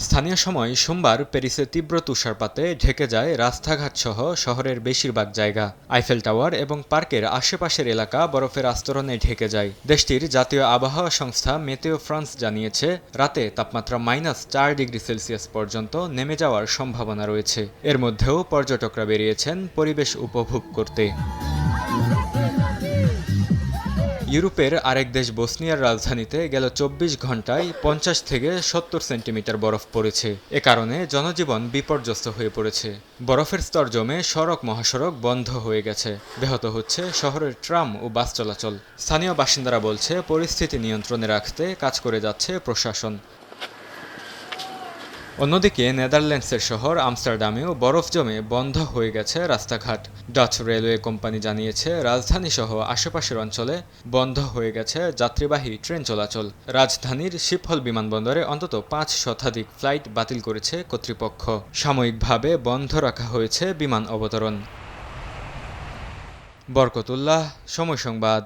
স্থানীয় সময় সোমবার প্যারিসে তীব্র তুষারপাতে ঢেকে যায় রাস্তাঘাটসহ শহরের বেশিরভাগ জায়গা। আইফেল টাওয়ার এবং পার্কের আশেপাশের এলাকা বরফের আস্তরণে ঢেকে যায়। দেশটির জাতীয় আবহাওয়া সংস্থা মেতেও ফ্রান্স জানিয়েছে, রাতে তাপমাত্রা -4 ডিগ্রি সেলসিয়াস পর্যন্ত নেমে যাওয়ার সম্ভাবনা রয়েছে। এর মধ্যেও পর্যটকরা বেরিয়েছেন পরিবেশ উপভোগ করতে। ইউরোপের আরেক দেশ বসনিয়ার রাজধানীতে গেল ২৪ ঘণ্টায় ৫০ থেকে ৭০ সেন্টিমিটার বরফ পড়েছে। এ কারণে জনজীবন বিপর্যস্ত হয়ে পড়েছে। বরফের স্তর জমে সড়ক মহাসড়ক বন্ধ হয়ে গেছে। ব্যাহত হচ্ছে শহরের ট্রাম ও বাস চলাচল। স্থানীয় বাসিন্দারা বলছে, পরিস্থিতি নিয়ন্ত্রণে রাখতে কাজ করে যাচ্ছে প্রশাসন। অন্যদিকে নেদারল্যান্ডসের শহর আমস্টারডামেও বরফ জমে বন্ধ হয়ে গেছে রাস্তাঘাট। ডাচ রেলওয়ে কোম্পানি জানিয়েছে, রাজধানীসহ আশেপাশের অঞ্চলে বন্ধ হয়ে গেছে যাত্রীবাহী ট্রেন চলাচল। রাজধানীর শিপহল বিমানবন্দরে অন্তত ৫ শতাধিক ফ্লাইট বাতিল করেছে কর্তৃপক্ষ। সাময়িকভাবে বন্ধ রাখা হয়েছে বিমান অবতরণ। বরকতুল্লাহ, সময় সংবাদ।